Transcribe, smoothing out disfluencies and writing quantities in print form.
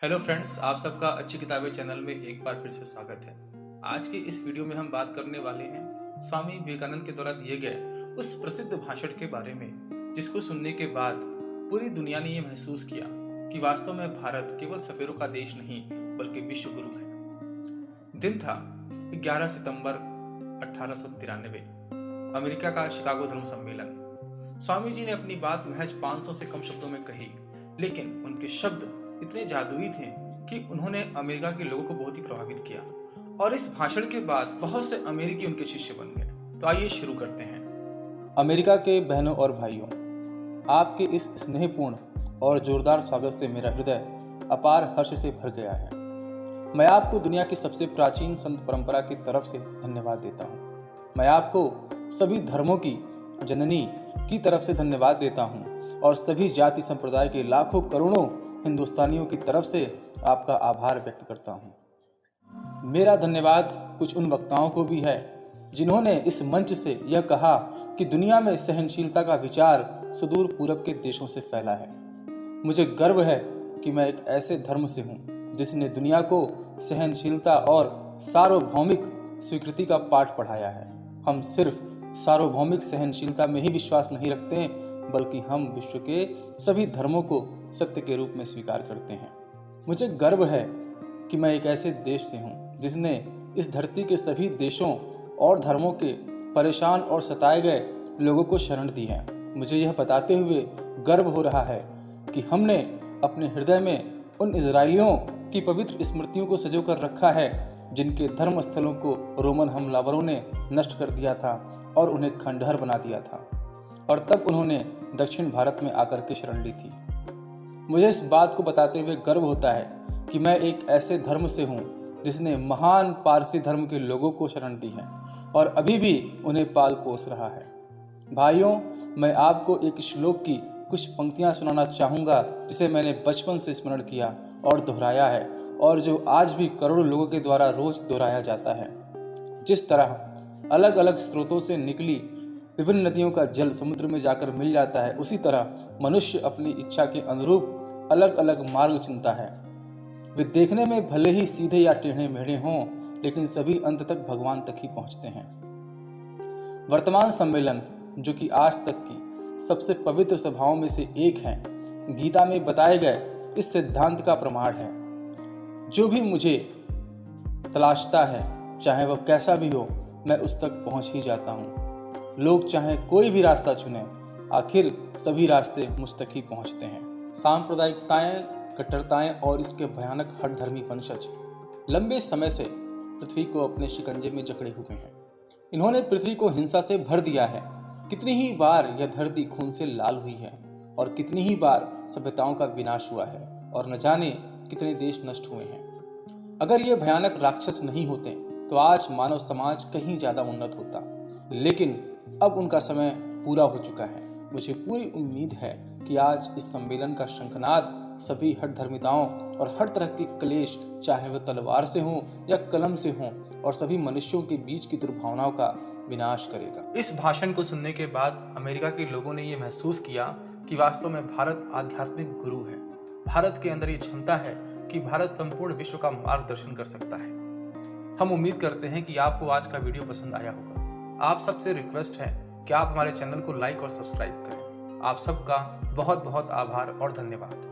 Hello friends, आप सबका अच्छी किताबें चैनल में एक बार फिर से स्वागत है। आज की इस वीडियो में हम बात करने वाले हैं स्वामी विवेकानंद के द्वारा दिए गए उस प्रसिद्ध भाषण के बारे में, जिसको सुनने के बाद पूरी दुनिया ने ये महसूस किया कि वास्तव में भारत केवल सपेरों का देश नहीं बल्कि विश्व गुरु है। दिन था 11 सितंबर 1893, अमेरिका का शिकागो धर्म सम्मेलन। स्वामी जी ने अपनी बात महज 500 से कम शब्दों में कही, लेकिन उनके शब्द इतने जादुई थे कि उन्होंने अमेरिका के लोगों को बहुत ही प्रभावित किया और इस भाषण के बाद बहुत से अमेरिकी उनके शिष्य बन गए। तो आइए शुरू करते हैं। अमेरिका के बहनों और भाइयों, आपके इस स्नेहपूर्ण और जोरदार स्वागत से मेरा हृदय अपार हर्ष से भर गया है। मैं आपको दुनिया की सबसे प्राचीन संत परंपरा की तरफ से धन्यवाद देता हूँ। मैं आपको सभी धर्मों की जननी की तरफ से धन्यवाद देता हूँ और सभी जाति संप्रदाय के लाखों करोड़ों हिंदुस्तानियों की तरफ से आपका आभार व्यक्त करता हूँ। मेरा धन्यवाद कुछ उन वक्ताओं को भी है जिन्होंने इस मंच से यह कहा कि दुनिया में सहनशीलता का विचार सुदूर पूरब के देशों से फैला है। मुझे गर्व है कि मैं एक ऐसे धर्म से हूँ जिसने दुनिया को सहनशीलता और सार्वभौमिक स्वीकृति का पाठ पढ़ाया है। हम सिर्फ सार्वभौमिक सहनशीलता में ही विश्वास नहीं रखते, बल्कि हम विश्व के सभी धर्मों को सत्य के रूप में स्वीकार करते हैं। मुझे गर्व है कि मैं एक ऐसे देश से हूँ जिसने इस धरती के सभी देशों और धर्मों के परेशान और सताए गए लोगों को शरण दी है। मुझे यह बताते हुए गर्व हो रहा है कि हमने अपने हृदय में उन इजरायलियों की पवित्र स्मृतियों को सजो कर रखा है जिनके धर्म स्थलों को रोमन हमलावरों ने नष्ट कर दिया था और उन्हें खंडहर बना दिया था, और तब उन्होंने दक्षिण भारत में आकर के शरण ली थी। मुझे इस बात को बताते हुए गर्व होता है कि मैं एक ऐसे धर्म से हूँ जिसने महान पारसी धर्म के लोगों को शरण दी है और अभी भी उन्हें पाल पोस रहा है। भाइयों, मैं आपको एक श्लोक की कुछ पंक्तियाँ सुनाना चाहूँगा जिसे मैंने बचपन से स्मरण किया और दोहराया है, और जो आज भी करोड़ों लोगों के द्वारा रोज दोहराया जाता है। जिस तरह अलग अलग स्रोतों से निकली विभिन्न नदियों का जल समुद्र में जाकर मिल जाता है, उसी तरह मनुष्य अपनी इच्छा के अनुरूप अलग अलग मार्ग चुनता है। वे देखने में भले ही सीधे या टेढ़े मेढ़े हों, लेकिन सभी अंत तक भगवान तक ही पहुंचते हैं। वर्तमान सम्मेलन, जो कि आज तक की सबसे पवित्र सभाओं में से एक है, गीता में बताए गए इस सिद्धांत का प्रमाण है। जो भी मुझे तलाशता है, चाहे वह कैसा भी हो, मैं उस तक पहुंच ही जाता हूं। लोग चाहे कोई भी रास्ता चुने, आखिर सभी रास्ते मुझ तक ही पहुंचते हैं। सांप्रदायिकताएं, कट्टरताएं और इसके भयानक हठधर्मी वंशज लंबे समय से पृथ्वी को अपने शिकंजे में जकड़े हुए हैं। इन्होंने पृथ्वी को हिंसा से भर दिया है। कितनी ही बार यह धरती खून से लाल हुई है और कितनी ही बार सभ्यताओं का विनाश हुआ है और न जाने कितने देश नष्ट हुए हैं। अगर ये भयानक राक्षस नहीं होते तो आज मानव समाज कहीं ज्यादा उन्नत होता, लेकिन अब उनका समय पूरा हो चुका है। मुझे पूरी उम्मीद है कि आज इस सम्मेलन का शंखनाद सभी हठधर्मिताओं और हर तरह के क्लेश, चाहे वह तलवार से हों या कलम से हों, और सभी मनुष्यों के बीच की दुर्भावनाओं का विनाश करेगा। इस भाषण को सुनने के बाद अमेरिका के लोगों ने यह महसूस किया कि वास्तव में भारत आध्यात्मिक गुरु है। भारत के अंदर ये क्षमता है कि भारत संपूर्ण विश्व का मार्गदर्शन कर सकता है। हम उम्मीद करते हैं कि आपको आज का वीडियो पसंद आया होगा। आप सबसे रिक्वेस्ट है कि आप हमारे चैनल को लाइक और सब्सक्राइब करें। आप सबका बहुत बहुत आभार और धन्यवाद।